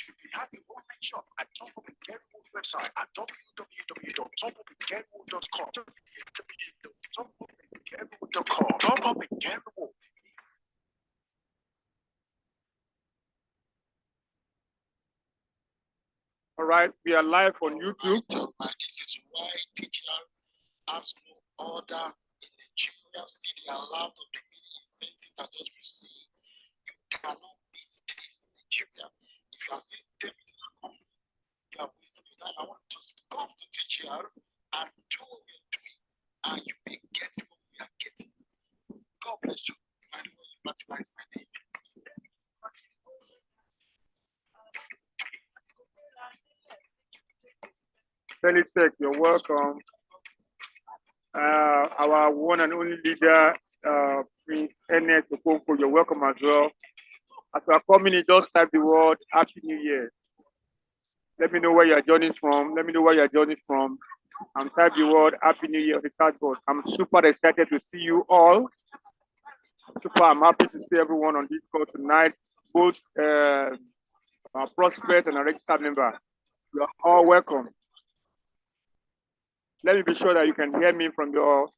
We have the online shop at Top Up and Get Wood website at www.topupandgetwood.com. www.topupandgetwood.com. Top Up and Get Wood. All right, we are live on YouTube. This is why teacher has no order in Nigeria. See the amount of the incentive that just received. You cannot beat this in Nigeria. If you are saying step into the company, you are wasting your time. I want to come to TGR and do what we are doing, and you may get what we are getting. God bless you. Emmanuel Fatima is my name. Felicek, you're welcome. Our one and only leader, Prince Ernest Okonkwo, you're welcome as well. As we are coming in, just type the word Happy New Year. Let me know where you're joining from. Let me know where you're joining from. And type the word Happy New Year on the chat box. I'm super excited to see you all. I'm happy to see everyone on this call tonight, both our prospect and our registered member. You are all welcome. Let me be sure that you can hear me from your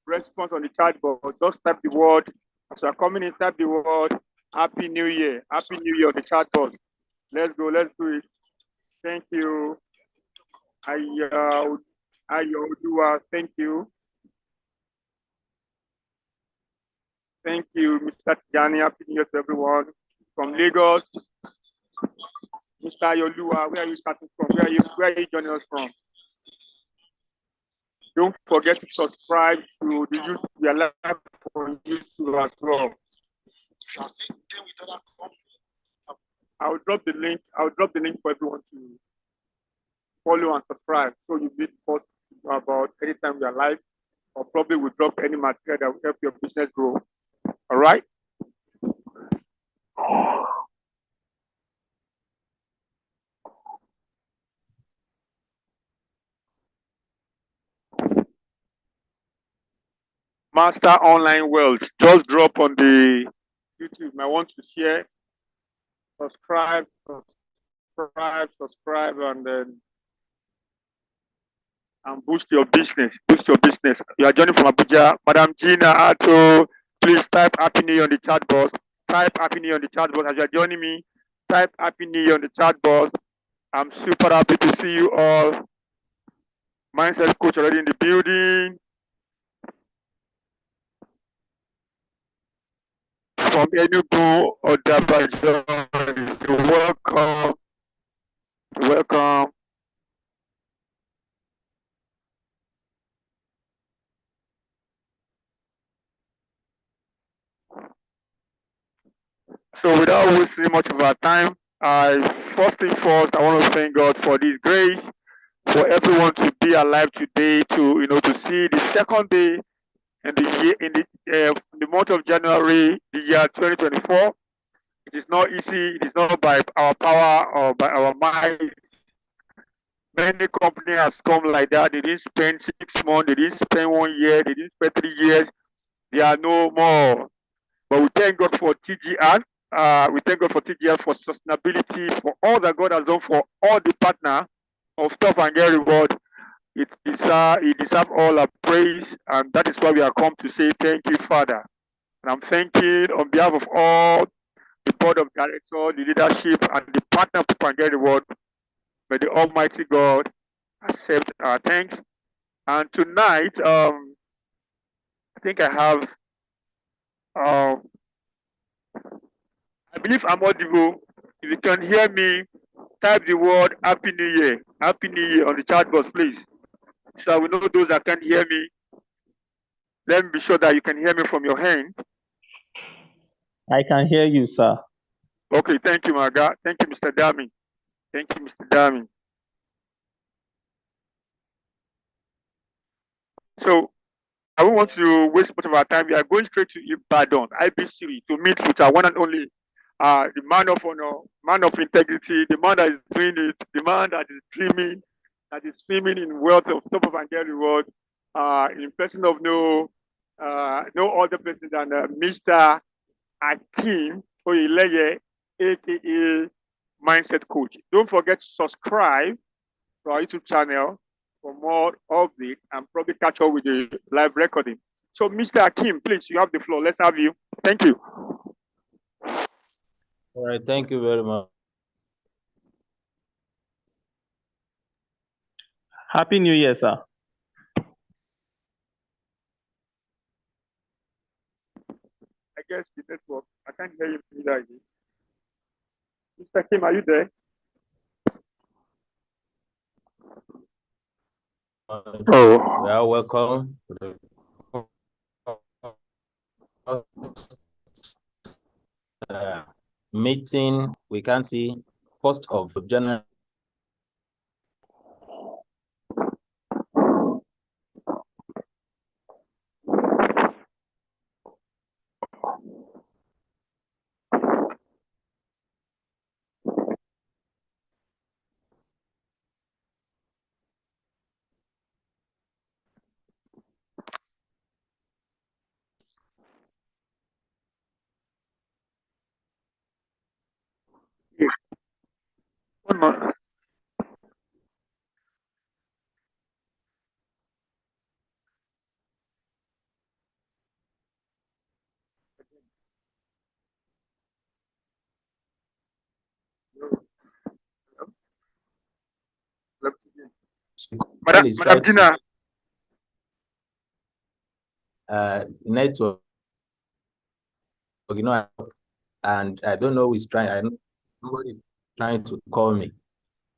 response on the chat box. Just type the word, as you are coming in, type the word Happy New Year. Happy New Year on the chat box. Let's go, let's do it. Thank you. Ayodua, thank you. Thank you, Mr. Tijani. Happy New Year to everyone from Lagos. Mr. Ayodua, where are you starting from? Where are you joining us from? Don't forget to subscribe to the YouTube. We are live on YouTube as well. I'll drop the link. I'll drop the link for everyone to follow and subscribe, so you'll be first about anytime we are live, or probably we'll drop any material that will help your business grow. All right. Master Online World, just drop on the YouTube. I want to share, subscribe, and boost your business. Boost your business. You are joining from Abuja, Madam Gina Ato. Please type Happy New Year on the chat box. Type Happy New Year on the chat box as you are joining me. Type Happy New Year on the chat box. I'm super happy to see you all. Mindset coach already in the building. From Enugu or Dabajo, you're welcome. You're welcome. So without wasting much of our time, first thing first, I want to thank God for this grace, for everyone to be alive today, to see the second day in the year, in the month of January, the year 2024. It is not easy. It is not by our power or by our might. Many companies has come like that. They didn't spend 6 months. They didn't spend 1 year. They didn't spend 3 years. They are no more. But we thank God for TGR. We thank God for TGR for sustainability, for all that God has done for all the partners of Stop and Get Reward. It deserves all our praise, and that is why we are come to say thank you, Father. And I'm thanking on behalf of all the board of directors, the leadership, and the partner of Stop and Get Reward. May the Almighty God accept our thanks. And tonight, I think I have, I believe I'm audible. If you can hear me, type the word Happy New Year. Happy New Year on the chat box, please. So I will know those that can't hear me. Let me be sure that you can hear me from your hand. I can hear you, sir. Okay, thank you, my God. Thank you, Mr. Dami. Thank you, Mr. Dami. So I don't want to waste much of our time. We are going straight to Ibadan, IBC, to meet with our one and only, the man of honor, man of integrity, the man that is doing it, the man that is dreaming, that is swimming in wealth of Top of and Get Reward, in person of no other person than Mr. Akeem Oyeleye, aka Mindset Coach. Don't forget to subscribe to our YouTube channel for more updates and probably catch up with the live recording. So, Mr. Akim, please, you have the floor. Let's have you. Thank you. All right, thank you very much. Happy New Year, sir. I guess the network. I can't hear you either. Mr. Kim, are you there? Oh. You are welcome to the meeting. We can see 1st of January. One more. Madam Gina. Network, you know, and I don't know who is trying. Somebody's trying to call me.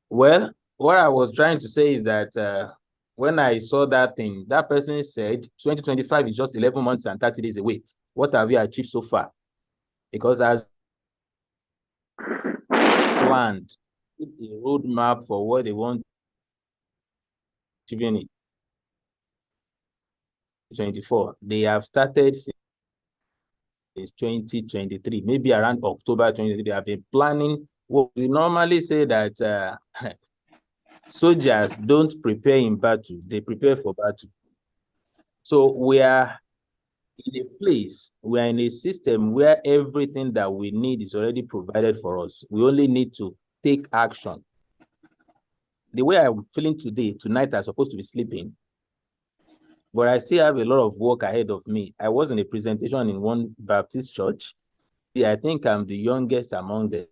Well, what I was trying to say is that when I saw that thing, that person said 2025 is just 11 months and 30 days away. What have you achieved so far? Because as planned, a roadmap for what they want to achieve in it. 24. They have started since 2023, maybe around October 2023. They have been planning. What we normally say that soldiers don't prepare in battle, they prepare for battle. So we are in a place, we are in a system where everything that we need is already provided for us. We only need to take action. The way I'm feeling today, tonight I'm supposed to be sleeping, but I still have a lot of work ahead of me. I was in a presentation in one Baptist church. I think I'm the youngest among them.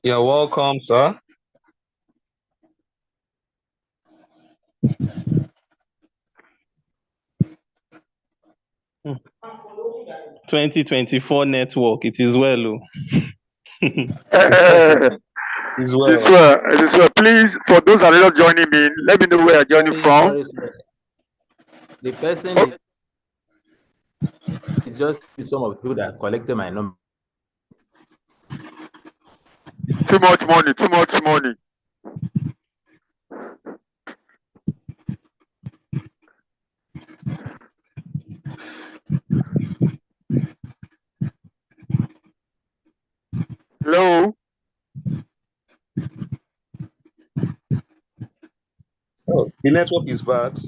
You're welcome, sir. Hmm. 2024 network, it is well. It's well. It is well. Please, for those that are not joining me, let me know where you're joining from. Sorry. The person is just some of the people that collected my number. Too much money, too much money. Hello? Oh, the network is bad.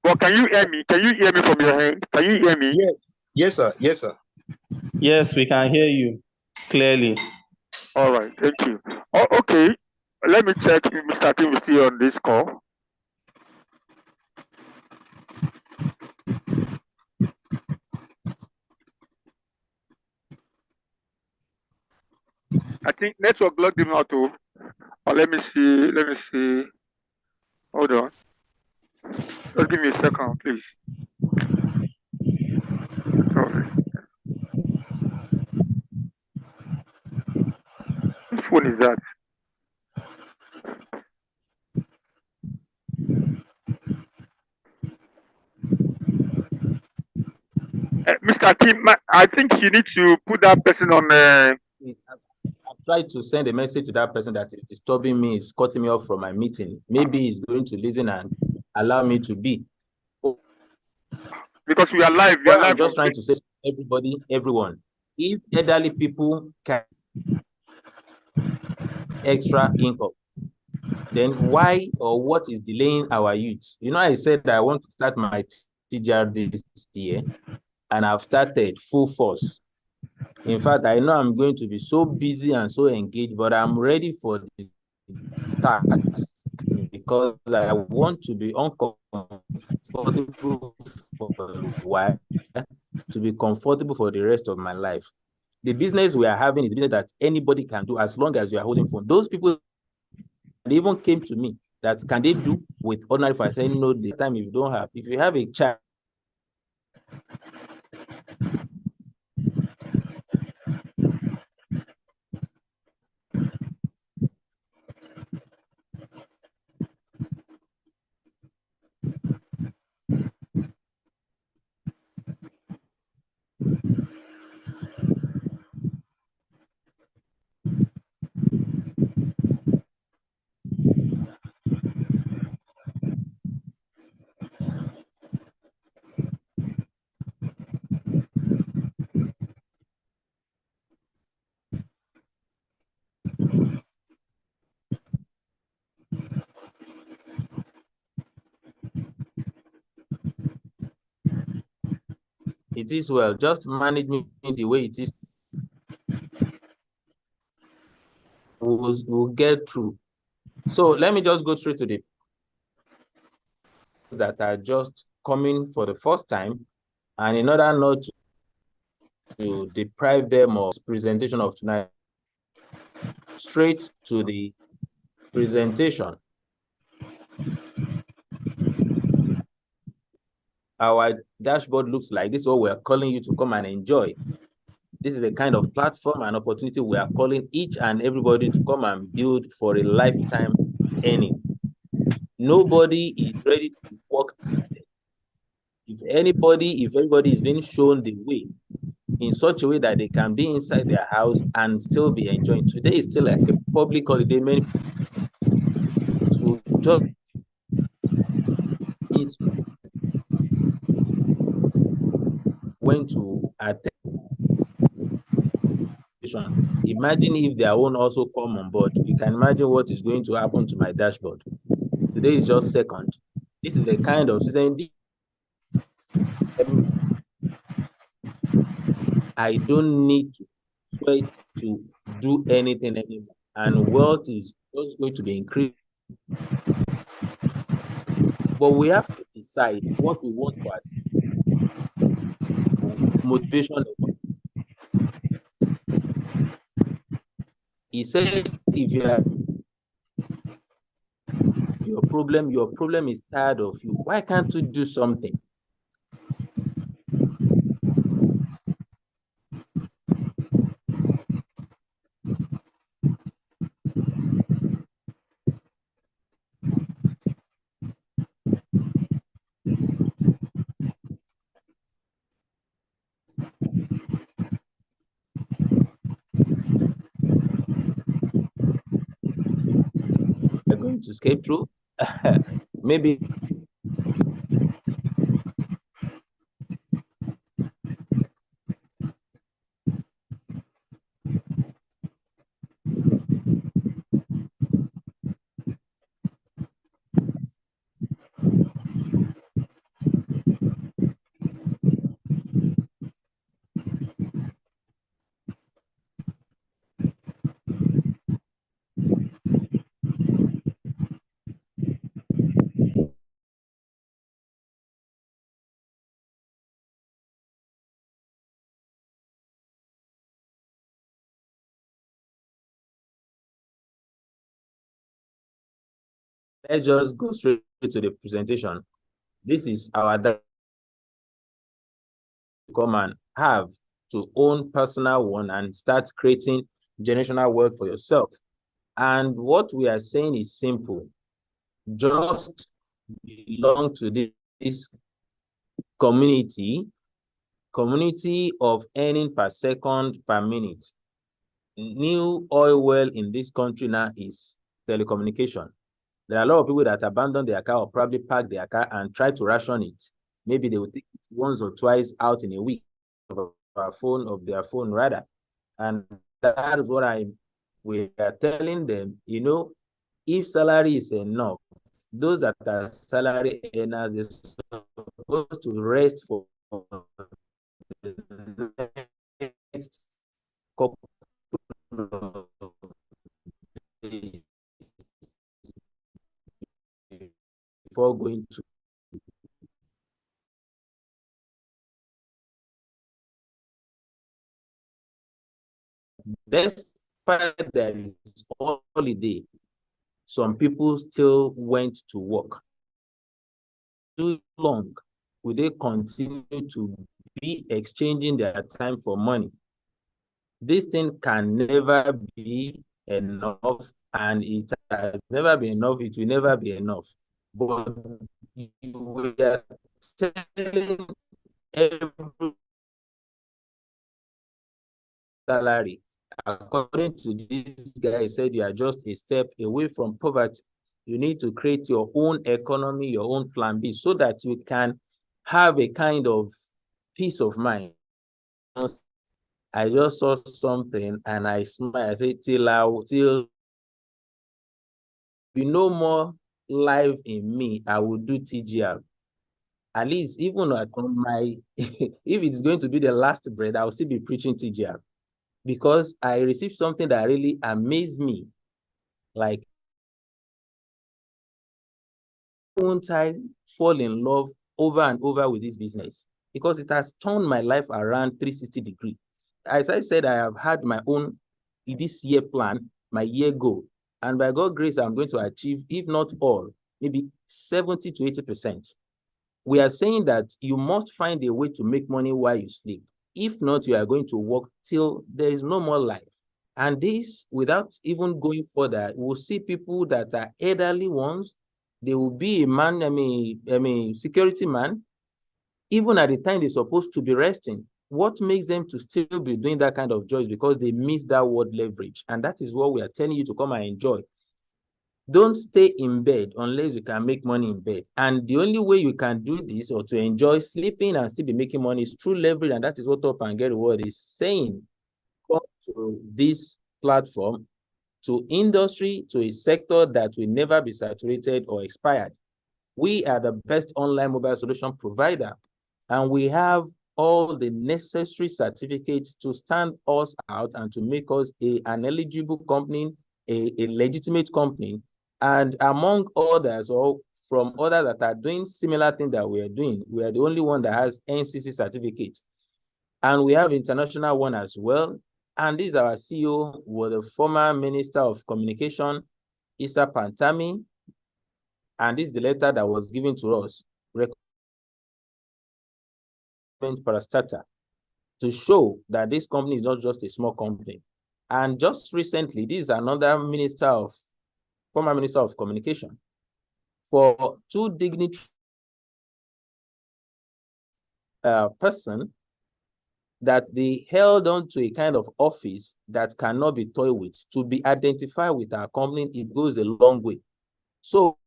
Well, can you hear me? Can you hear me from your hand? Can you hear me? Yes. Yes, sir. Yes, sir. Yes, we can hear you clearly. All right, thank you. Oh, okay. Let me check if Mr. Kim is still on this call. I think network logged him out too. Oh, let me see. Let me see. Hold on. Just give me a second, please. Sorry. Which phone is that? Mr. Kim, I think you need to put that person on. I've tried to send a message to that person that is disturbing me, is cutting me off from my meeting. Maybe he's going to listen and allow me to be. Because we are live. Well, I'm just trying to say to everybody, everyone, if elderly people can extra income, then why or what is delaying our youth? You know, I said that I want to start my TGR this year, and I've started full force. In fact, I know I'm going to be so busy and so engaged, but I'm ready for the task because I want to be uncomfortable for a while, to be comfortable for the rest of my life. The business we are having is business that anybody can do as long as you are holding phone. Those people even came to me that can they do with ordinary phone? I said, no, the time if you don't have, if you have a child, it is well. Just manage me the way it is. We'll get through. So let me just go straight to the that are just coming for the first time, and in order not to deprive them of presentation of tonight, straight to the presentation. Our dashboard looks like this is what we're calling you to come and enjoy. This is the kind of platform and opportunity we are calling each and everybody to come and build for a lifetime earning. Nobody is ready to work. If everybody is being shown the way in such a way that they can be inside their house and still be enjoying. Today is still like a public holiday. Many people just went to attend. Imagine if their own also come on board. You can imagine what is going to happen to my dashboard. Today is just second. This is the kind of system I don't need to sweat to do anything anymore. And wealth is just going to be increased. But we have to decide what we want for us. Motivation. He said, if your problem is tired of you, why can't you do something? We're going to skate through. Maybe let's just go straight to the presentation. This is our come and have to own personal one and start creating generational wealth for yourself. And what we are saying is simple. Just belong to this community, community of earning per second per minute. New oil well in this country now is telecommunication. There are a lot of people that abandon their car or probably park their car and try to ration it. Maybe they will take it once or twice out in a week of their phone rather. And that is what we are telling them, you know, if salary is enough, those that are salary earners are supposed to rest for the next couple of days before going to despite there is holiday, some people still went to work. Too long will they continue to be exchanging their time for money? This thing can never be enough, and it has never been enough. It will never be enough. But we are telling every salary, according to this guy, he said you are just a step away from poverty. You need to create your own economy, your own plan B, so that you can have a kind of peace of mind. I just saw something and I smiled. I said, till be no more life in me, I will do TGR. At least, even at my, if it's going to be the last bread, I'll still be preaching TGR, because I received something that really amazed me. Like, won't I fall in love over and over with this business? Because it has turned my life around 360 degrees. As I said, I have had my own this year plan, my year goal. And by God's grace, I'm going to achieve, if not all, maybe 70 to 80%. We are saying that you must find a way to make money while you sleep. If not, you are going to work till there is no more life. And this, without even going further, we'll see people that are elderly ones. They will be a man, security man, even at the time they're supposed to be resting. What makes them to still be doing that kind of joy is because they miss that word leverage. And that is what we are telling you to come and enjoy. Don't stay in bed unless you can make money in bed. And the only way you can do this, or to enjoy sleeping and still be making money, is through leverage. And that is what Top and Get Reward is saying. Come to this platform, to industry, to a sector that will never be saturated or expired. We are the best online mobile solution provider, and we have all the necessary certificates to stand us out and to make us an eligible company, a legitimate company. And among others, or from others that are doing similar things that we are doing, we are the only one that has NCC certificate. And we have international one as well. And this is our CEO, was the former Minister of Communication, Issa Pantami. And this is the letter that was given to us, Parastatal, to show that this company is not just a small company. And just recently, this is another former Minister of Communication, for two dignitary person that they held on to a kind of office that cannot be toyed with. To be identified with our company, it goes a long way. So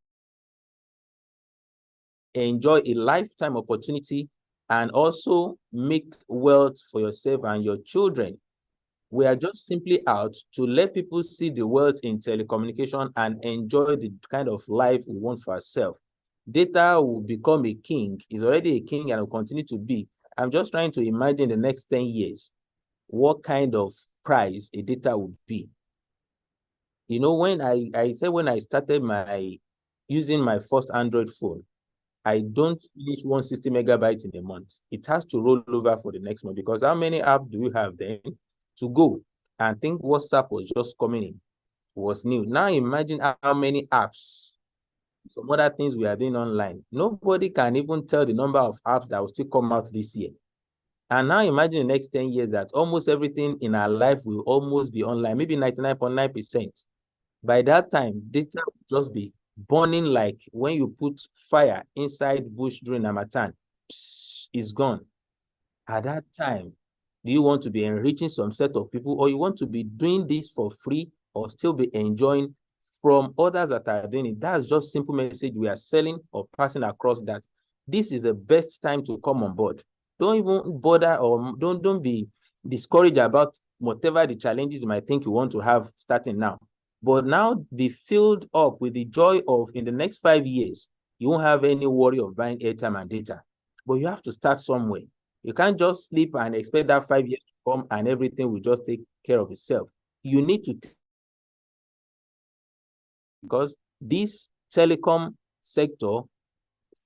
enjoy a lifetime opportunity and also make wealth for yourself and your children. We are just simply out to let people see the wealth in telecommunication and enjoy the kind of life we want for ourselves. Data will become a king, is already a king, and will continue to be. I'm just trying to imagine the next 10 years, what kind of price a data would be. You know, when I said when I started using my first Android phone, I don't finish 160 megabytes in a month. It has to roll over for the next month, because how many apps do we have then to go? And think WhatsApp was just coming in, was new. Now imagine how many apps, some other things we are doing online. Nobody can even tell the number of apps that will still come out this year. And now imagine the next 10 years that almost everything in our life will almost be online, maybe 99.9%. By that time, data will just be burning like when you put fire inside bush during Harmattan. It's gone. At that time, do you want to be enriching some set of people, or you want to be doing this for free, or still be enjoying from others that are doing it? That's just simple message we are selling or passing across, that this is the best time to come on board. Don't even bother, or don't be discouraged about whatever the challenges you might think you want to have starting now. But now be filled up with the joy of, in the next 5 years, you won't have any worry of buying airtime and data. But you have to start somewhere. You can't just sleep and expect that 5 years to come and everything will just take care of itself. You need to, because this telecom sector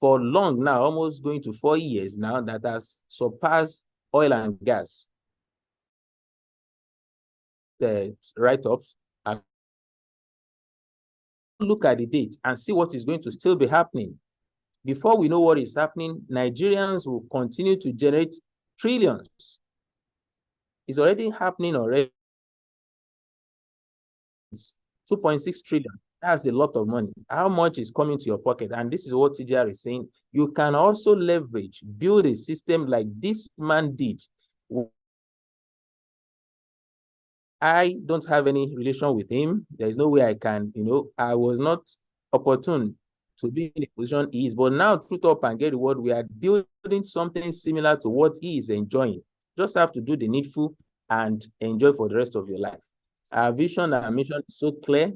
for long now, almost going to 4 years now, that has surpassed oil and gas. The write-ups, and look at the date and see what is going to still be happening. Before we know what is happening, Nigerians will continue to generate trillions. It's already happening already. 2.6 trillion. That's a lot of money. How much is coming to your pocket? And this is what TGR is saying. You can also leverage, build a system like this man did. I don't have any relation with him. There's no way I can, I was not opportune to be in the position he is. But now, truth up and get the word, we are building something similar to what he is enjoying. Just have to do the needful and enjoy for the rest of your life. Our vision and our mission is so clear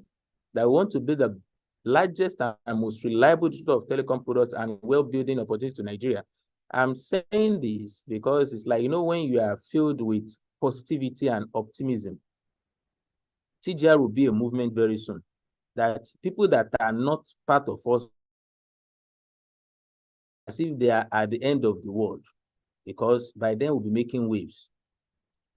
that we want to be the largest and most reliable distributor of telecom products and well-building opportunities to Nigeria. I'm saying this because it's like, when you are filled with positivity and optimism, TGR will be a movement very soon, that people that are not part of us, as if they are at the end of the world, because by then we'll be making waves.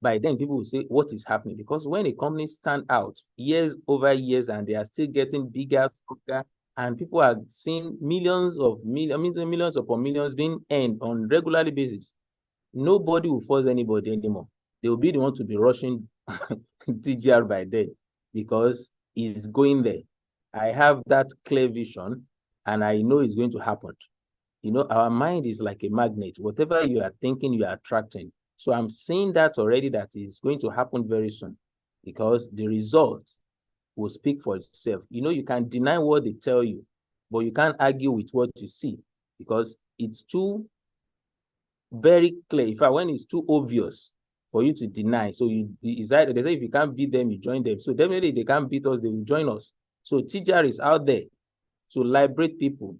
By then people will say, what is happening? Because when a company stand out years over years and they are still getting bigger, stronger, and people are seeing millions upon millions being earned on regularly basis, nobody will force anybody anymore. They will be the one to be rushing TGR by then, because it's going there. I have that clear vision and I know it's going to happen. Our mind is like a magnet. Whatever you are thinking, you are attracting. So I'm seeing that already, that is going to happen very soon, because the results will speak for itself. You can deny what they tell you, but you can't argue with what you see, because it's too very clear. In fact, when it's too obvious for you to deny, so it's either, they say if you can't beat them, you join them. So definitely they can't beat us, they will join us. So TGR is out there to liberate people.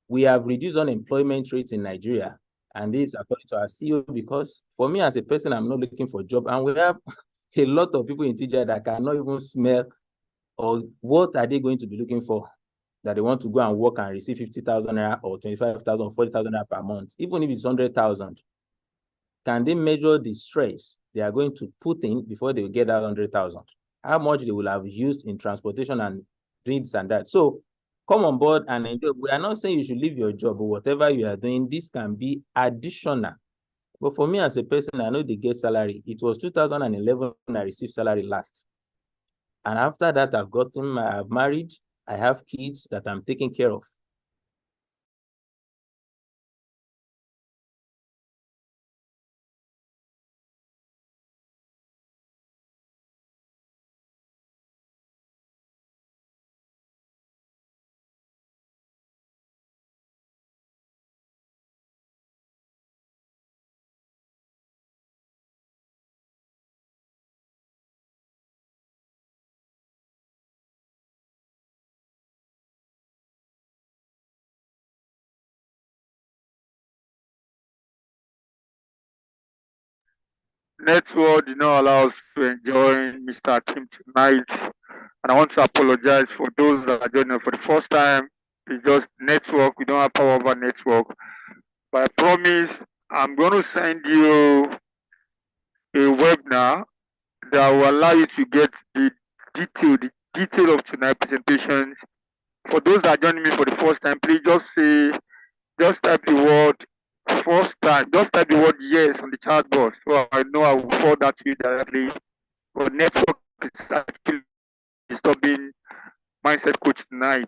We have reduced unemployment rates in Nigeria, and this according to our CEO, because for me as a person, I'm not looking for a job, and we have a lot of people in TGR that cannot even smell, or what are they going to be looking for, that they want to go and work and receive 50,000 naira or 25,000, 40,000 naira per month, even if it's 100,000. Can they measure the stress they are going to put in before they will get that 100,000? How much they will have used in transportation and drinks and that? So come on board and enjoy. We are not saying you should leave your job, but whatever you are doing, this can be additional. But for me as a person, I know they get salary. It was 2011 when I received salary last. And after that, I've married, I have kids that I'm taking care of. Network did not allow us to enjoy Mr. Kim tonight. And I want to apologize for those that are joining us for the first time. It's just network. We don't have power over network. But I promise I'm going to send you a webinar that will allow you to get the detail of tonight's presentations. For those that are joining me for the first time, please just type the word first time. Just type the word yes on the chat box, so I know I will forward that to you directly. But network is actually disturbing Mindset Coach tonight.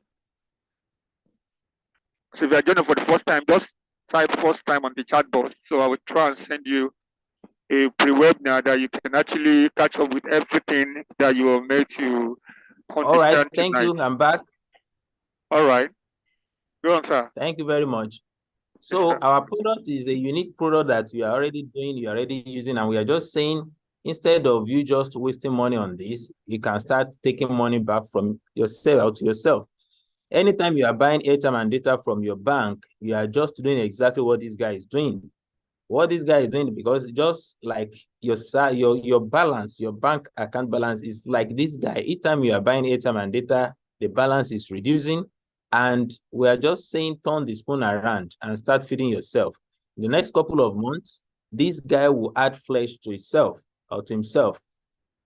So if you are joining for the first time, just type first time on the chat box. So I will try and send you a pre-webinar that you can actually catch up with everything that you are made to All right, understand thank tonight. you. I'm back. All right. Go on, sir. Thank you very much. So sir. our product is a unique product that we are already doing, you're already using, and we are just saying, instead of you just wasting money on this, you can start taking money back from yourself out to yourself. Anytime you are buying airtime and data from your bank, you are just doing exactly what this guy is doing. What this guy is doing, because just like your balance, your bank account balance is like this guy. Each time you are buying airtime and data, the balance is reducing. And we are just saying, turn the spoon around and start feeding yourself. In the next couple of months, this guy will add flesh to itself or to himself.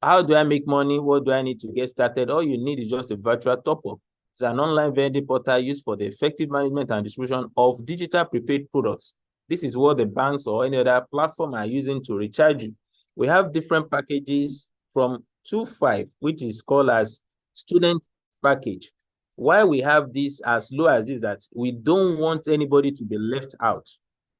How do I make money? What do I need to get started? All you need is just a virtual top-up. It's an online vending portal used for the effective management and distribution of digital prepaid products. This is what the banks or any other platform are using to recharge you. We have different packages from 2.5, which is called as student package. Why we have this as low as this, that we don't want anybody to be left out.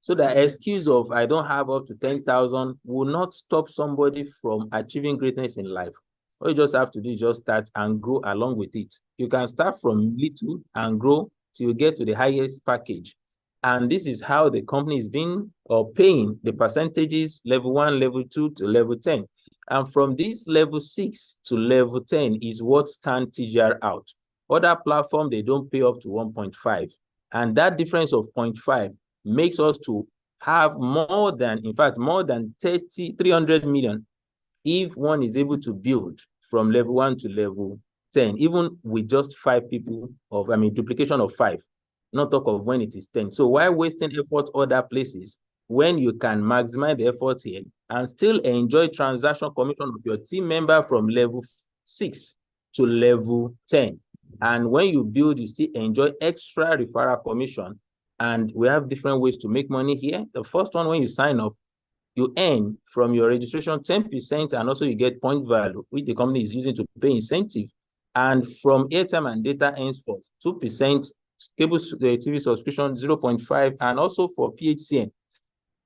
So the excuse of I don't have up to 10,000 will not stop somebody from achieving greatness in life. All you just have to do is just start and grow along with it. You can start from little and grow till you get to the highest package. And this is how the company is being or paying the percentages, level 1, level 2 to level 10. And from this level 6 to level 10 is what stand TGR out. Other platforms, they don't pay up to 1.5. And that difference of 0.5 makes us to have more than, in fact, more than 300 million if one is able to build from level 1 to level 10, even with just 5 people of, duplication of 5, not talk of when it is 10. So why wasting effort other places when you can maximize the effort here and still enjoy transaction commission of your team member from level 6 to level 10? And when you build, you still enjoy extra referral commission. And we have different ways to make money here. The first one, when you sign up, you earn from your registration 10%, and also you get point value, which the company is using to pay incentive. And from airtime and data henceforth, 2%, cable TV subscription 0.5%, and also for PHCN,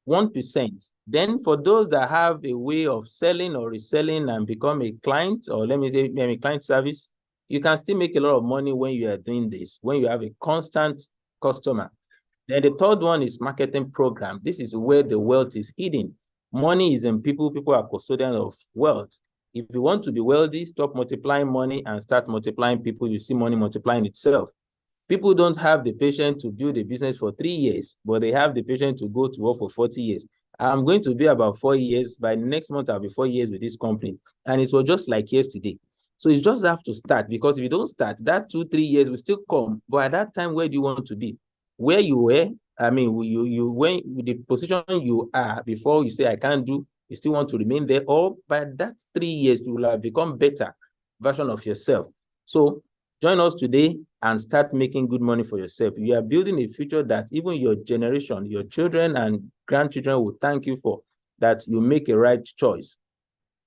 1%. Then for those that have a way of selling or reselling and become a client, or let me say a client service, you can still make a lot of money when you are doing this, when you have a constant customer. Then the third one is marketing program. This is where the wealth is hidden. Money is in people. People are custodians of wealth. If you want to be wealthy, stop multiplying money and start multiplying people. You see money multiplying itself. People don't have the patience to build a business for 3 years, but they have the patience to go to work for 40 years. I'm going to be about 4 years. By next month, I'll be 4 years with this company. And it was just like yesterday. So you just have to start, because if you don't start, that 2-3 years will still come. But at that time, where do you want to be? Where you were, when the position you are before you say I can't do, you still want to remain there, or by that 3 years, you will have become better version of yourself. So join us today and start making good money for yourself. You are building a future that even your generation, your children and grandchildren will thank you for, that you make a right choice.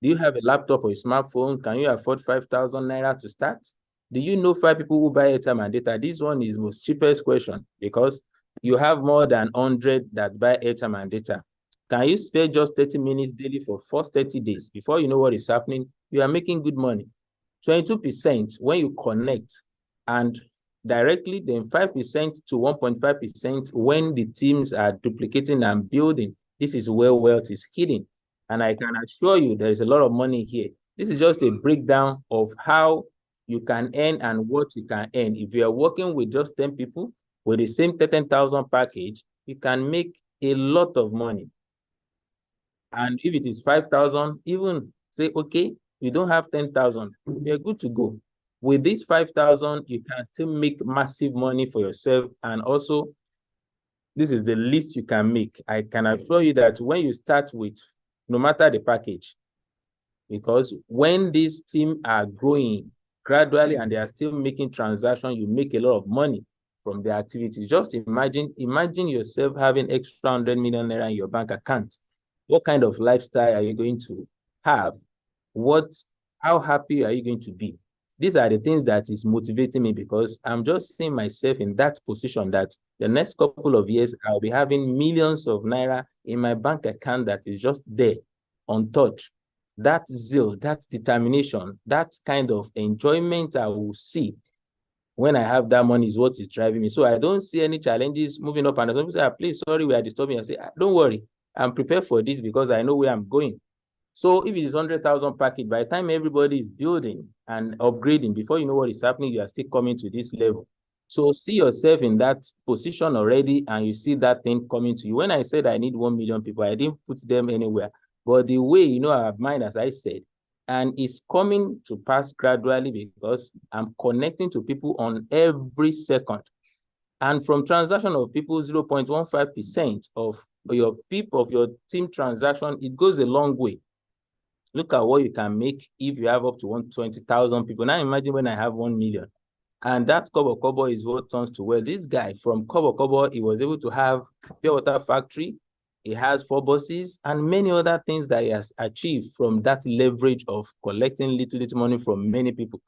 Do you have a laptop or a smartphone? Can you afford 5,000 naira to start? Do you know 5 people who buy airtime and data? This one is most cheapest question, because you have more than 100 that buy airtime and data. Can you spare just 30 minutes daily for first 30 days? Before you know what is happening, you are making good money. 22% when you connect, and directly, then 5% to 1.5% when the teams are duplicating and building. This is where wealth is hidden. And I can assure you there is a lot of money here. This is just a breakdown of how you can earn and what you can earn. If you are working with just 10 people with the same 13,000 package, you can make a lot of money. And if it is 5,000, even say, okay, you don't have 10,000, you're good to go. With this 5,000, you can still make massive money for yourself. And also, this is the least you can make. I can assure you that when you start with, no matter the package, because when these teams are growing gradually and they are still making transactions, you make a lot of money from the activities. Just imagine yourself having extra 100 million naira in your bank account. What kind of lifestyle are you going to have? How happy are you going to be? These are the things that is motivating me, because I'm just seeing myself in that position that the next couple of years, I'll be having millions of naira in my bank account that is just there, untouched. That zeal, that determination, that kind of enjoyment I will see when I have that money is what is driving me. So I don't see any challenges moving up. And I say, please, sorry, we are disturbing. I say, don't worry, I'm prepared for this because I know where I'm going. So if it is 100,000 package, by the time everybody is building and upgrading, before you know what is happening, you are still coming to this level. So see yourself in that position already, and you see that thing coming to you. When I said I need 1 million people, I didn't put them anywhere. But the way, I have mine, as I said, and it's coming to pass gradually because I'm connecting to people on every second. And from transaction of people, 0.15% of your people, of your team transaction, it goes a long way. Look at what you can make if you have up to 120,000 people. Now imagine when I have 1 million. And that Kobo is what turns to wealth. This guy from Kobo, he was able to have pure water factory. He has 4 buses and many other things that he has achieved from that leverage of collecting little money from many people.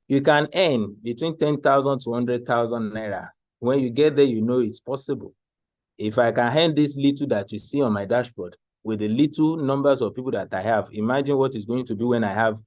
You can earn between 10,000 to 100,000 naira. When you get there, you know it's possible. If I can earn this little that you see on my dashboard with the little numbers of people that I have, imagine what it's going to be when I have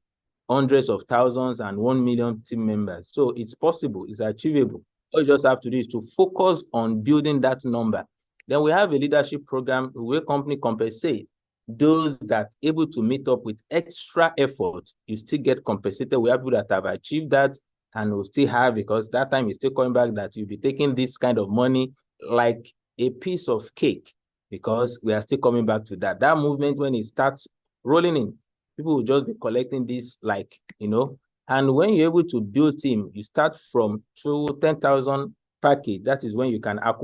hundreds of thousands and 1 million team members. So it's possible, it's achievable. All you just have to do is to focus on building that number. Then we have a leadership program where company compensate those that able to meet up with extra effort. You still get compensated. We have people that have achieved that and will still have, because that time is still coming back, that you'll be taking this kind of money like a piece of cake, because we are still coming back to that. That movement, when it starts rolling in, people will just be collecting this, like, and when you're able to build team, you start from 10,000 package. That is when you can acquire.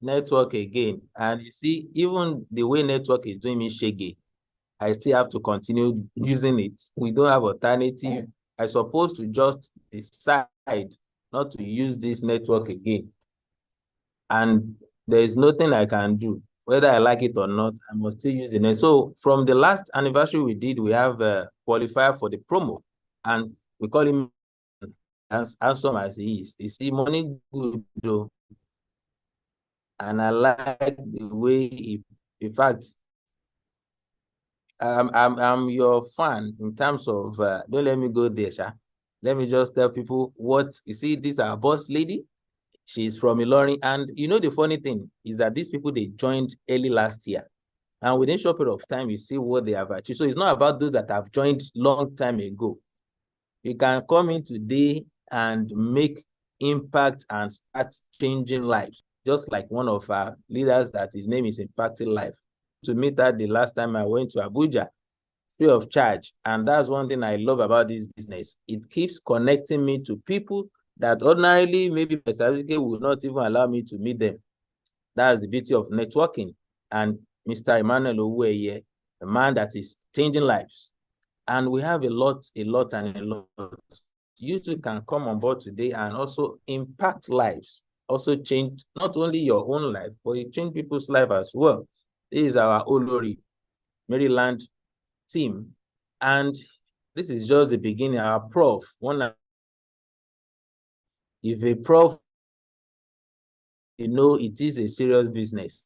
Network again. And you see, even the way network is doing me shaggy, I still have to continue using it. We don't have alternative. I'm supposed to just decide not to use this network again. And there is nothing I can do. Whether I like it or not, I must still use it. So from the last anniversary we did, we have a qualifier for the promo. And we call him as handsome as he is. You see, money good though. And I like the way in fact, I'm your fan in terms of don't let me go there, Sha. Let me just tell people what you see. This is our boss lady. She's from Ilorin, and the funny thing is that these people, they joined early last year, and within a short period of time, you see what they have achieved. So it's not about those that have joined long time ago. You can come in today and make impact and start changing lives, just like one of our leaders that his name is Impacting Life. To meet her the last time I went to Abuja, free of charge. And that's one thing I love about this business. It keeps connecting me to people that ordinarily maybe Pesavike would not even allow me to meet them. That's the beauty of networking. And Mr. Emmanuel Owueye, a man that is changing lives. And we have a lot. You too can come on board today and also impact lives. also change not only your own life, but it change people's life as well. This is our Olori Maryland team. And this is just the beginning. Our prof, if a prof, you know, it is a serious business.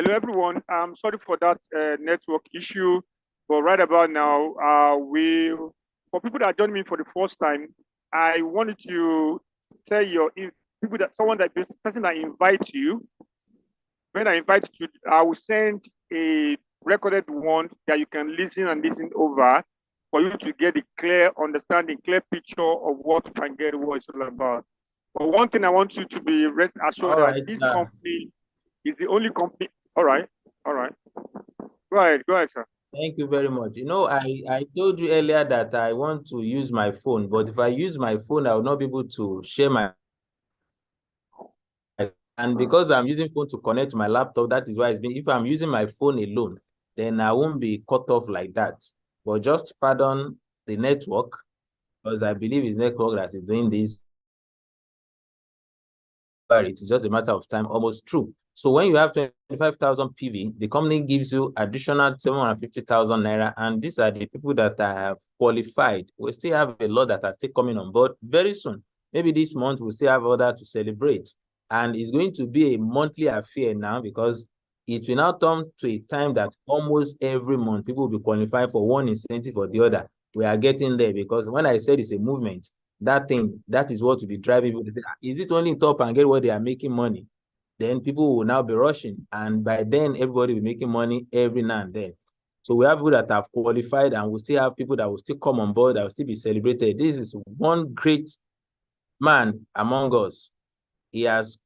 Hello, everyone. I'm sorry for that network issue, but right about now, for people that joined me for the first time, I wanted to tell people that this person that invites you. When I invite you, I will send a recorded one that you can listen over for you to get a clear understanding, clear picture of what what it's all about. But one thing I want you to be rest assured that this company is the only company. All right. Go ahead, sir. Thank you very much. You know, I told you earlier that I want to use my phone, but if I use my phone, I will not be able to share my. And because I'm using phone to connect to my laptop, that is why it's been. If I'm using my phone alone, then I won't be cut off like that. But just pardon the network, because I believe it's network that is doing this. But it's just a matter of time, almost true. So when you have 25,000 PV, the company gives you additional 750,000 naira, and these are the people that have qualified. We still have a lot that are still coming on board very soon. Maybe this month we'll still have other to celebrate, and it's going to be a monthly affair now, because it will now turn to a time that almost every month people will be qualifying for one incentive or the other. We are getting there, because when I said it's a movement, that is what will be driving people to say, is it only Top and Get where they are making money? Then people will now be rushing, and by then everybody will be making money every now and then. So we have people that have qualified, and we still have people that will still come on board, that will still be celebrated. This is one great man among us. He has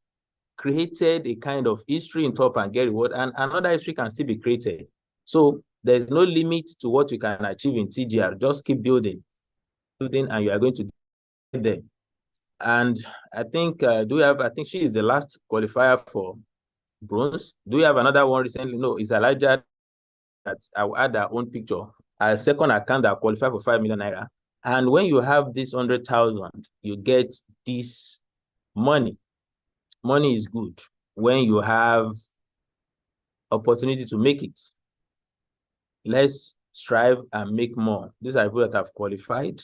created a kind of history in Top and Get Reward, and another history can still be created. So there's no limit to what you can achieve in TGR. Just keep building, and you are going to get there. And I think, I think she is the last qualifier for bronze. Do we have another one recently? No, it's Elijah that I will add our own picture. A second account that qualified for 5 million naira. And when you have this 100,000, you get this money. Money is good when you have opportunity to make it. Let's strive and make more. These are people that have qualified,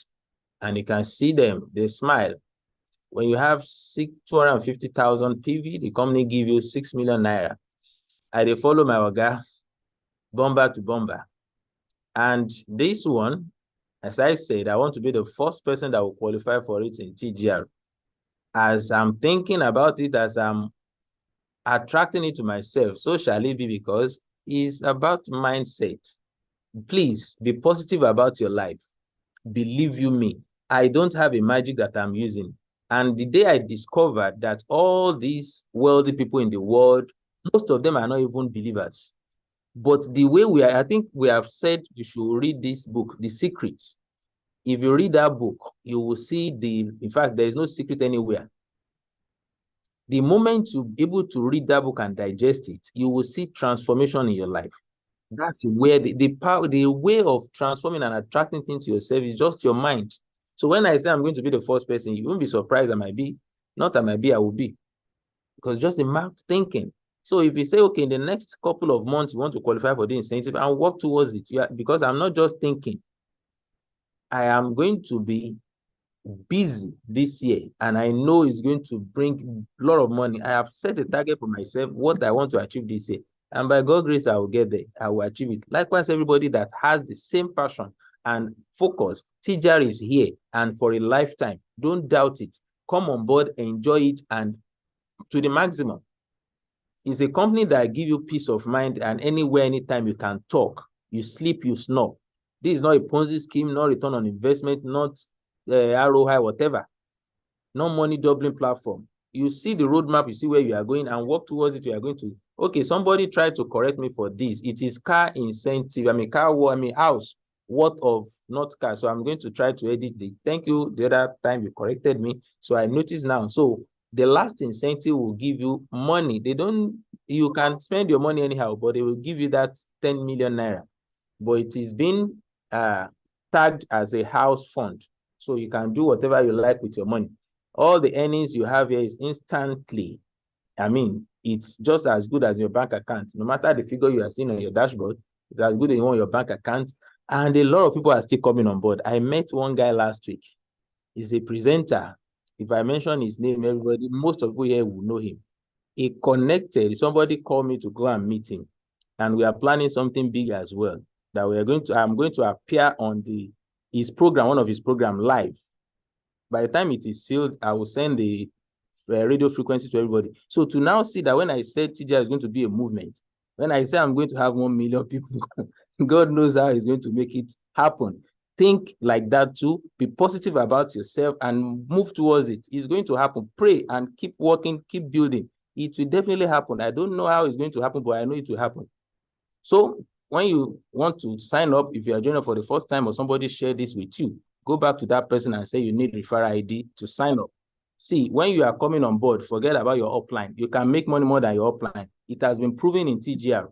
and you can see them, they smile. When you have 250,000 PV, the company give you 6 million naira. I follow my oga, bomber to bomber. And this one, as I said, I want to be the first person that will qualify for it in TGR. As I'm thinking about it, as I'm attracting it to myself, so shall it be, because it's about mindset. Please be positive about your life. Believe you me, I don't have a magic that I'm using. And the day I discovered that all these wealthy people in the world, most of them are not even believers. But the way we are, I think we have said you should read this book, The Secrets. If you read that book, you will see in fact, there is no secret anywhere. The moment you're able to read that book and digest it, you will see transformation in your life. That's where the power, the way of transforming and attracting things to yourself is just your mind. So when I say I'm going to be the first person, you won't be surprised I might be. Not I might be, I will be. Because just a mapped thinking. So if you say, okay, in the next couple of months, you want to qualify for the incentive and work towards it, because I'm not just thinking. I am going to be busy this year, and I know it's going to bring a lot of money. I have set a target for myself, what I want to achieve this year. And by God's grace, I will get there. I will achieve it. Likewise, everybody that has the same passion and focus, TGR is here and for a lifetime. Don't doubt it. Come on board, enjoy it, and to the maximum. It's a company that gives you peace of mind, and anywhere, anytime you can talk. You sleep, you snore. This is not a Ponzi scheme, not return on investment, not ROI, whatever. No money doubling platform. You see the roadmap, you see where you are going, and work towards it. You are going to, okay, somebody tried to correct me for this. It is car incentive. House worth of, not car. So I'm going to try to edit the, thank you. The other time you corrected me. So I noticed now. So the last incentive will give you money. You can spend your money anyhow, but they will give you that 10 million naira. But it is being tagged as a house fund. So you can do whatever you like with your money. All the earnings you have here is instantly. It's just as good as your bank account. No matter the figure you are seeing on your dashboard, it's as good as on your bank account. And a lot of people are still coming on board. I met one guy last week. He's a presenter. If I mention his name, most of people here will know him. He connected. Somebody called me to go and meet him. And we are planning something big as well. That I'm going to appear on his program, one of his program, live. By the time it is sealed, I will send the radio frequency to everybody. So to now see that when I said TGR is going to be a movement, when I say I'm going to have 1 million people, God knows how he's going to make it happen. Think like that too. Be positive about yourself and move towards it. It's going to happen. Pray and keep working, keep building. It will definitely happen. I don't know how it's going to happen, but I know it will happen. So when you want to sign up, if you are joining for the first time or somebody share this with you, go back to that person and say you need referral ID to sign up. See, when you are coming on board, forget about your upline. You can make money more than your upline. It has been proven in TGR.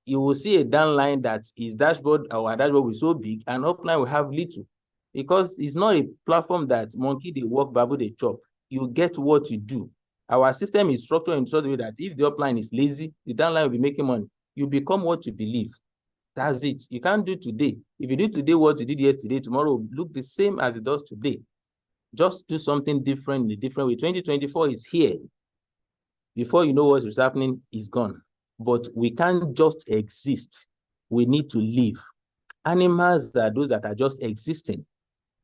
You will see a downline that is dashboard, our dashboard will be so big, and upline will have little. Because it's not a platform that monkey, they work, babu, they chop. You get what you do. Our system is structured in such a way that if the upline is lazy, the downline will be making money. You become what you believe. That's it. You can't do today. If you do today what you did yesterday, tomorrow will look the same as it does today. Just do something different in a different way. 2024 is here. Before you know what's happening, it's gone. But we can't just exist. We need to live. Animals are those that are just existing.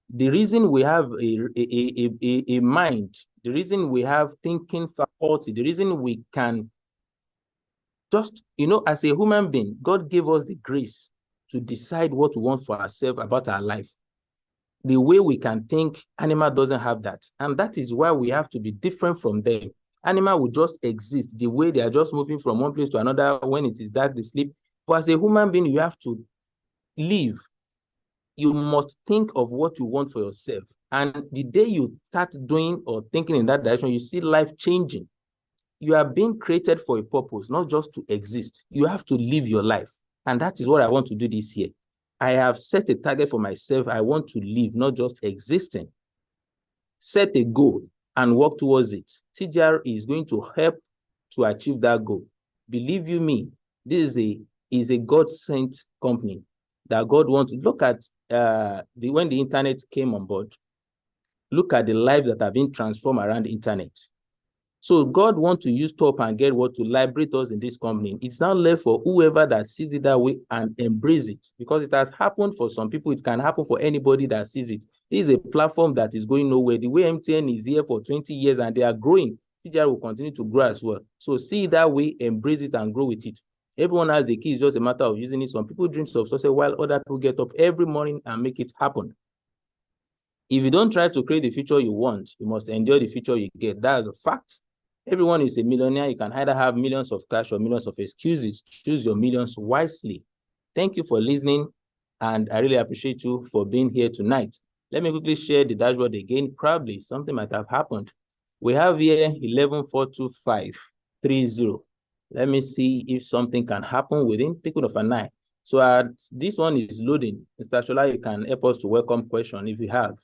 The reason we have a mind, the reason we have thinking faculty, the reason we can just, as a human being, God gave us the grace to decide what we want for ourselves about our life. The way we can think, animal doesn't have that. And that is why we have to be different from them. Animal will just exist the way they are just moving from one place to another. When it is dark, they sleep. But as a human being, you have to live. You must think of what you want for yourself. And the day you start doing or thinking in that direction, you see life changing. You are being created for a purpose, not just to exist. You have to live your life. And that is what I want to do this year. I have set a target for myself. I want to live, not just existing. Set a goal and work towards it. TGR is going to help to achieve that goal. Believe you me, this is a God-sent company that God wants to look at. When the internet came on board, look at the lives that have been transformed around the internet. So God wants to use Top and Get What to liberate us in this company. It's now left for whoever that sees it that way and embrace it. Because it has happened for some people, it can happen for anybody that sees it. This is a platform that is going nowhere. The way MTN is here for 20 years and they are growing. CGR will continue to grow as well. So see it that way, embrace it and grow with it. Everyone has the key. It's just a matter of using it. Some people dream of success while other people get up every morning and make it happen. If you don't try to create the future you want, you must endure the future you get. That's a fact. Everyone is a millionaire. You can either have millions of cash or millions of excuses. Choose your millions wisely. Thank you for listening, and I really appreciate you for being here tonight. Let me quickly share the dashboard again. Probably something might have happened. We have here 11,425.30. Let me see if something can happen within ticket of an eye. So this one is loading. Mr. Shola, you can help us to welcome question if you have.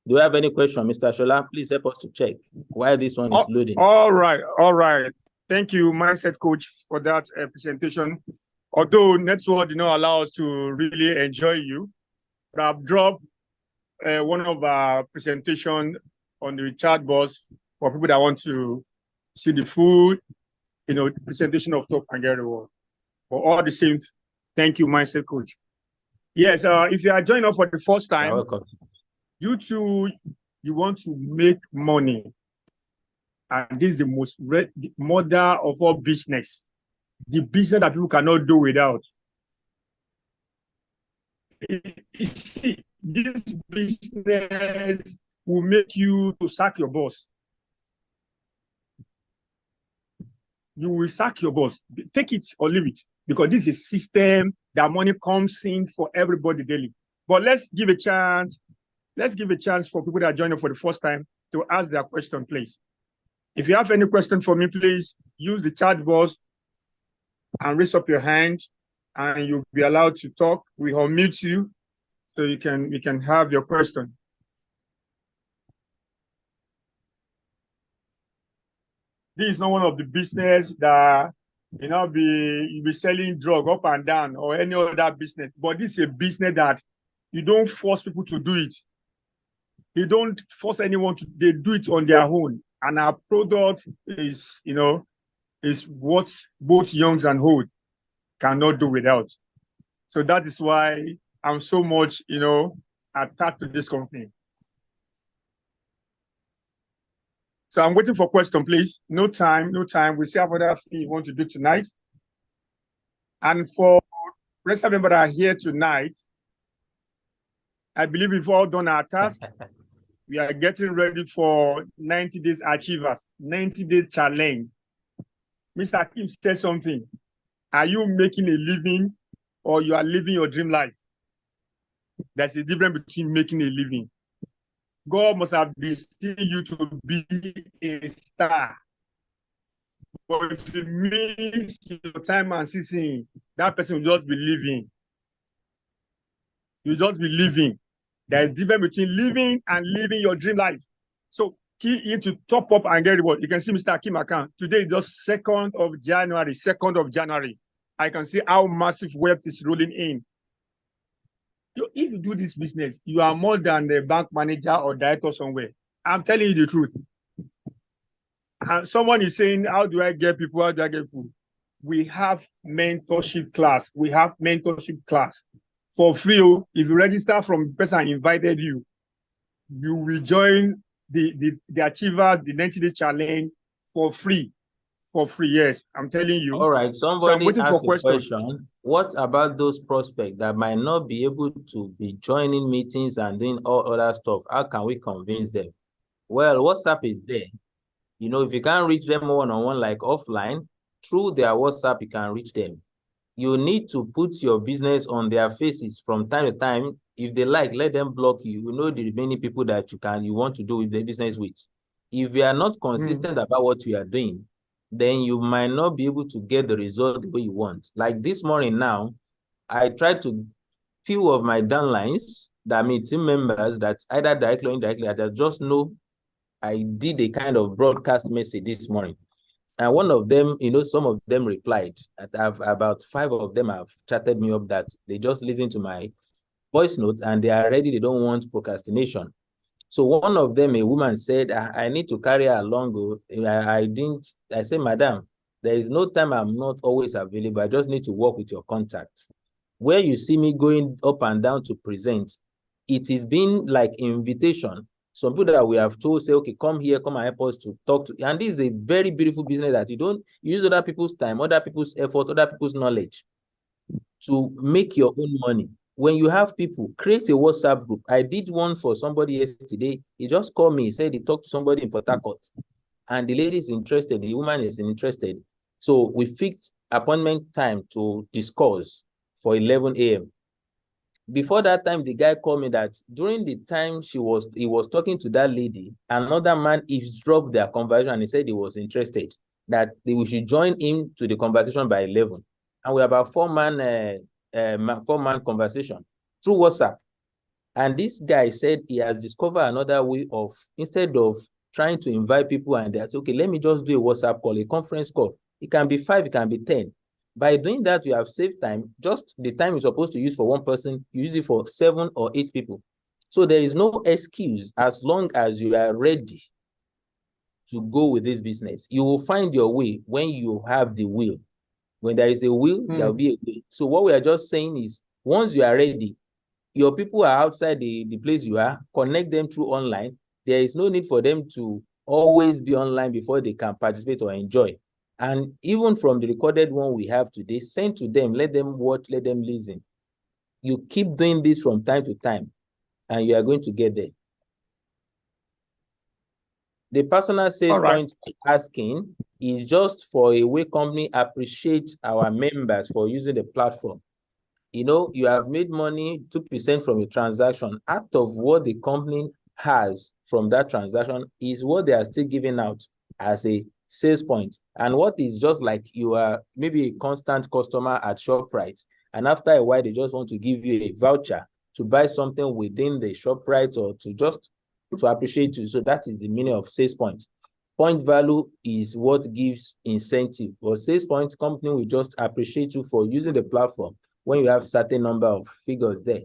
Do you have any question, Mr. Shola? Please help us to check why this one is loading. All right. Thank you, Mindset Coach, for that presentation. Although network did not allow us to really enjoy you, but I've dropped one of our presentation on the chat box for people that want to see the full, presentation of Talk and Get Reward. For all the same, thank you, Mindset Coach. Yes, if you are joining us for the first time, You're welcome. you too, you want to make money. And this is the most mother of all business. The business that people cannot do without. You see, this business will make you to sack your boss. You will sack your boss. Take it or leave it, because this is a system that money comes in for everybody daily. But let's give a chance. Let's give a chance for people that are joining for the first time to ask their question, please. If you have any question for me, please use the chat box and raise up your hand, and you'll be allowed to talk. We unmute you so you can have your question. This is not one of the business that you'll be selling drug up and down or any other business, but this is a business that you don't force people to do it. You don't force anyone to, they do it on their own. And our product is, is what both young and old cannot do without. So that is why I'm so much, attached to this company. So I'm waiting for question, please. No time. We see what else you want to do tonight. And for rest of them that are here tonight, I believe we've all done our task. We are getting ready for 90 days achievers, 90-day challenge. Mr. Akim said something. Are you making a living or you are living your dream life? There's a difference between making a living. God must have destined you to be a star. But if you miss your time and season, that person will just be living. You'll just be living. There is a difference between living and living your dream life. So key in to top up and get reward. You can see Mr. Akim account. Today is just 2nd of January. I can see how massive wealth is rolling in. If you do this business, you are more than a bank manager or director somewhere. I'm telling you the truth. And someone is saying, how do I get people? How do I get people? We have mentorship class. For free. If you register from the person who invited you, you will join the Achiever, the 90-day challenge for free. Yes, I'm telling you. All right, somebody so asked a question. What about those prospects that might not be able to be joining meetings and doing all other stuff? How can we convince them? Well, WhatsApp is there. If you can't reach them one-on-one like offline, through their WhatsApp, you can reach them. You need to put your business on their faces from time to time. If they like, let them block you. You know the remaining people that you want to do the business with. If you are not consistent about what you are doing, then you might not be able to get the result the way you want. Like this morning now, I tried to few of my downlines, team members that either directly or indirectly, I just know I did a kind of broadcast message this morning. And one of them, some of them replied. About 5 of them have chatted me up that they just listen to my voice notes and they are ready. They don't want procrastination. So one of them, a woman, said, I need to carry her along. I said, madam, there is no time I'm not always available. I just need to work with your contact. where you see me going up and down to present, it is been like invitation. Some people that we have told say, okay, come here, come and help us to talk to. And this is a very beautiful business that you don't use other people's time, other people's effort, other people's knowledge to make your own money. When you have people, create a WhatsApp group. I did one for somebody yesterday. He just called me, he said he talked to somebody in Port Harcourt, and the lady is interested, the woman is interested. So we fixed appointment time to discuss for 11 a.m. Before that time, the guy called me that during the time he was talking to that lady, another man eavesdropped their conversation and he said he was interested, that we should join him to the conversation by 11. And we have a four-man conversation through WhatsApp. And this guy said he has discovered another way of, instead of trying to invite people and they say, okay, let me just do a WhatsApp call, a conference call. It can be 5, it can be 10. By doing that, you have saved time. Just the time you're supposed to use for one person, you use it for 7 or 8 people. So there is no excuse as long as you are ready to go with this business. You will find your way when you have the will. When there is a will, there will be a way. So what we are just saying is, once you are ready, your people are outside the place you are, connect them through online. There is no need for them to always be online before they can participate or enjoy. And even from the recorded one we have today, send to them, let them watch, let them listen. You keep doing this from time to time, and you are going to get there. The personal sales point asking is just for a way company appreciates our members for using the platform. You know, you have made money, 2% from a transaction. Out of what the company has from that transaction is what they are still giving out as a sales point. And what is just like you are maybe a constant customer at ShopRite, and after a while, they just want to give you a voucher to buy something within the ShopRite or to just to appreciate you. So that is the meaning of sales point. Point value is what gives incentive. Or sales point company will just appreciate you for using the platform when you have certain number of figures there.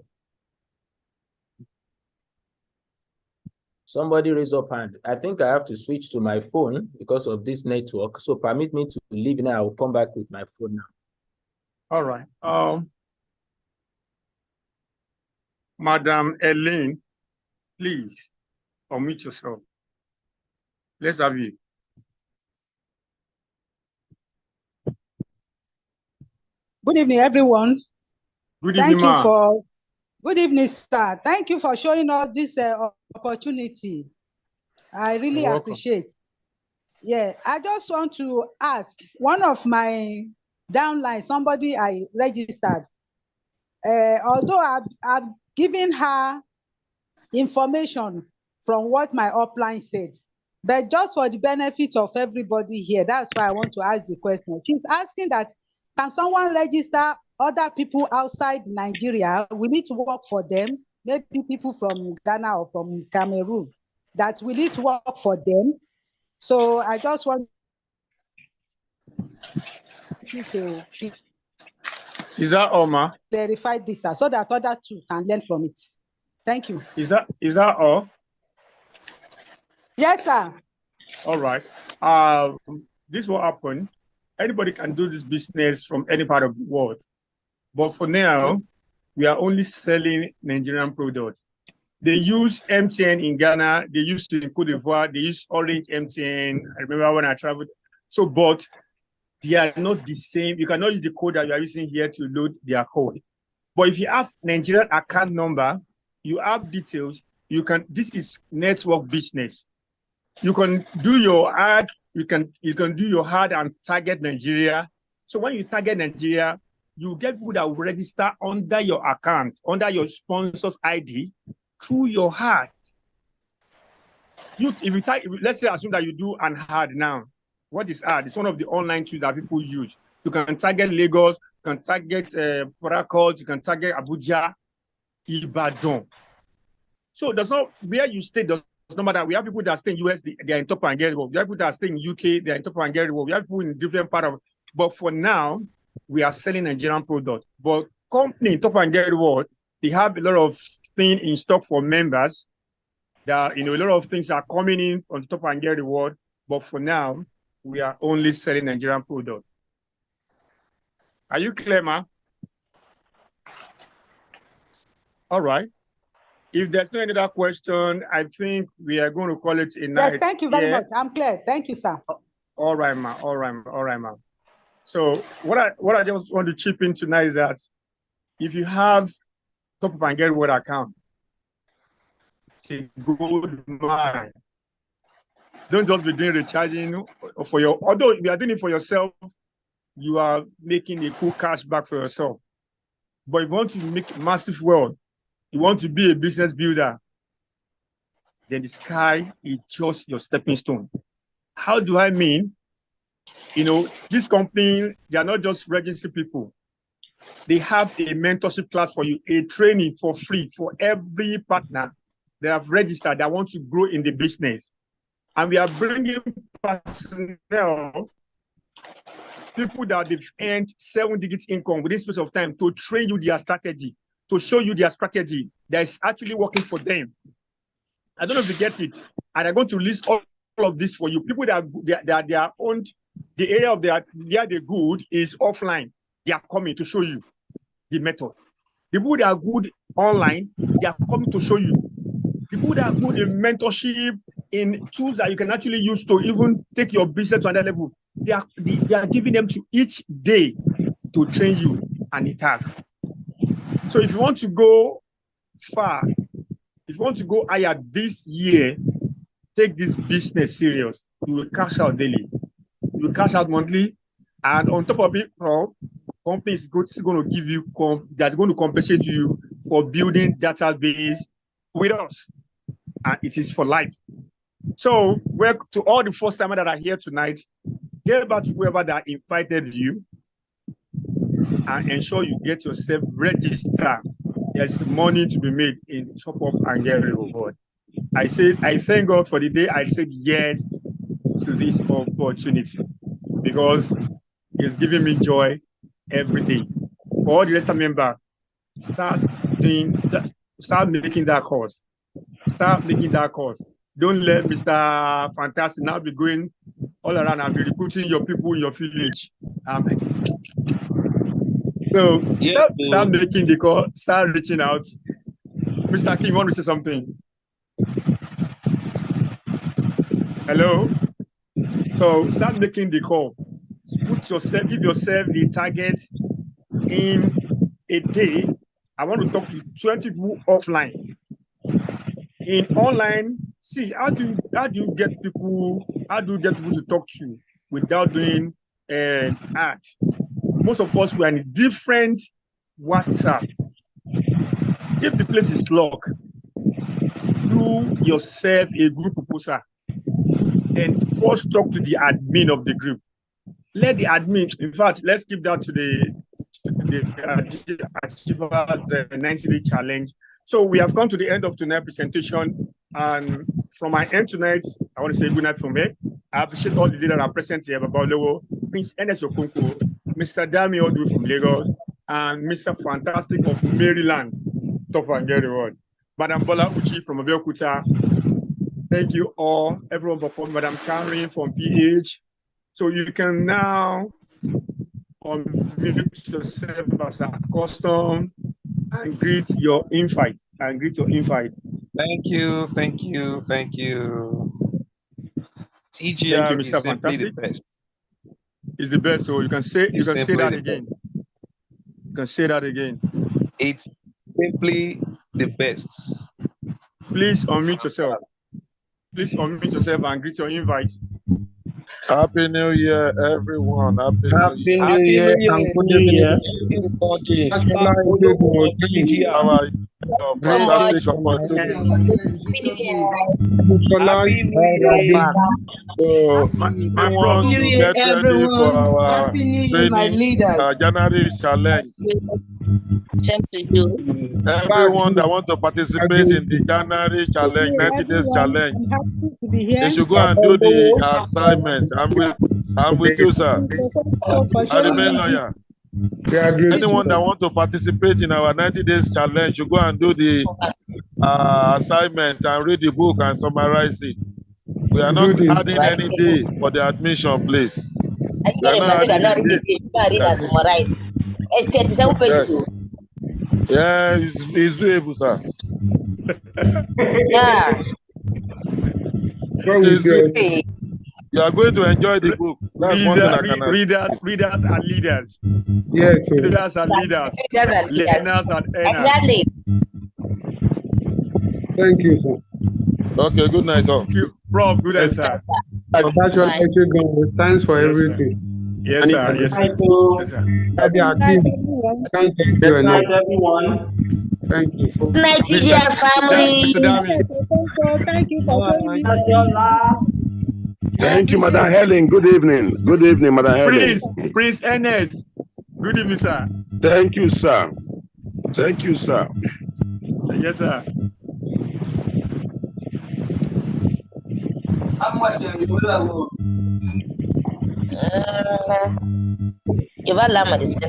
Somebody raise up hand. I think I have to switch to my phone because of this network. So permit me to leave now. I will come back with my phone now. All right. Madam Elaine, please unmute yourself. Let's have you. Good evening, everyone. Good evening, ma'am. Good evening, sir. Thank you for showing us this opportunity. I really appreciate. Yeah, I just want to ask one of my downline, somebody I registered. Although I've given her information from what my upline said, but just for the benefit of everybody here, that's why I want to ask the question. She's asking that, can someone register other people outside Nigeria? We need to work for them, maybe people from Ghana or from Cameroon, that we need to work for them. So I just want you to is that all, ma? Clarify this, sir, so that other two can learn from it. Thank you. Is that all? Yes, sir. All right. This will happen. Anybody can do this business from any part of the world. But for now, we are only selling Nigerian products. They use MTN in Ghana. They use in Cote d'Ivoire. They use Orange MTN. I remember when I traveled. So, but they are not the same. You cannot use the code that you are using here to load their code. But if you have Nigerian account number, you have details, you can, this is network business. You can do your ad, you can do your ad and target Nigeria. So when you target Nigeria, you get people that will register under your account, under your sponsor's ID, through your ad. Let's say assume that you do an ad now. What is ad? It's one of the online tools that people use. You can target Lagos, you can target Port Harcourt, you can target Abuja, Ibadan. So there's not where you stay. Does not matter. We have people that stay in US, they are in Top and Get Reward. We have people that stay in UK, they are in Top and Get Reward. We have people in different part of. But for now, we are selling Nigerian products. But company in Top and Get Reward, they have a lot of things in stock for members. That a lot of things are coming in on Top and Get Reward. But for now, we are only selling Nigerian products. Are you clear, ma? All right. If there's no other question, I think we are going to call it a night. Yes, thank you very much. I'm clear. Thank you, sir. All right, ma. All right, ma. So what I just want to chip in tonight is that if you have Top Up and Get Reward account, it's a good mind. Don't just be doing recharging for your, although you are doing it for yourself, you are making a cool cash back for yourself. But if you want to make massive wealth, you want to be a business builder, then the sky is just your stepping stone. How do I mean? You know, this company, they are not just registering people. They have a mentorship class for you, a training for free for every partner that have registered that want to grow in the business. And we are bringing personnel, people that they've earned 7-digit income within space of time to train you their strategy, to show you their strategy that is actually working for them. I don't know if you get it. And I'm going to list all of this for you. People that are owned, the area of where they're good is offline. They are coming to show you the method. The people that are good online, they are coming to show you. The people that are good in mentorship, in tools that you can actually use to even take your business to another level, they are giving them to each day to train you and the task. So if you want to go far, if you want to go higher this year, take this business serious. You will cash out daily. You will cash out monthly. And on top of it, company is going to give you, that's going to compensate you for building database with us. And it is for life. So, to all the first timers that are here tonight, get back to whoever that invited you and ensure you get yourself registered. There's money to be made in Top Up and Get Reward. I thank God for the day I said yes to this opportunity because it's giving me joy every day. For all the rest of members, start making that course. Start making that course. Don't let Mr. Fantastic now be going all around and be recruiting your people in your village. So start making the call, start reaching out. Mr. King, you want to say something? Hello? So start making the call. Give yourself a target in a day. I want to talk to 20 people offline. In online, see how do you get people to talk to you without doing an ad? Most of us were in a different WhatsApp. If the place is locked, do yourself a group proposal and first talk to the admin of the group. Let the admin, in fact, let's give that to the Achievers 90-day challenge. So we have come to the end of tonight's presentation. And from my end tonight, I want to say good night from me. I appreciate all the leaders that are present here, Baba Lewo, Prince Ernest Okonkwo, Mr. Dami Odu from Lagos, and Mr. Fantastic of Maryland, Top and Get Reward. Madam Bola Uchi from Abeokuta. Thank you all, everyone for coming. Madam Karen from PH. So you can now unmute yourself as a custom and greet your invite. Thank you. TGR is simply the best. It's the best. So you can say that again. You can say that again. It's simply the best. Please unmute yourself. Please unmute yourself and greet your invite. Happy New Year, everyone. Happy New Year and good evening, everybody. Our fantastic opportunity. So, I want to get ready for our training, January challenge. Everyone that wants to participate in the January challenge, 90 days challenge, they should go and do the assignment. I'm with you, sir. I remain loyal. Anyone that wants to participate in our 90 days challenge should go and do the assignment and read the book and summarize it. We are not adding any day for the admission, please. We are not adding any day. It's 37 pages. Yeah, it's doable, sir. Yeah. Go It with is good. Hey, You are going to enjoy the book. That's one thing I can Readers and leaders. Yes, sir. Readers and leaders. leaders and leaders. Listeners and earners. Exactly. Thank you, sir. Okay, good night, all. Thank you, Prof. Good night, sir. Congratulations, God. Thanks for Yes, sir. everything. Yes, sir. Yes, sir. Yes, sir. Daddy Akeem, I can't thank you enough. Thank you. Good night, TGR family. Mr. Dami. Thank you for joining. Thank you, Madam Helen. Good evening. Good evening, Madam Helen. Prince Ernest. Good evening, sir. Thank you, sir. Thank you, sir. Yes, sir. You've allowed at the center.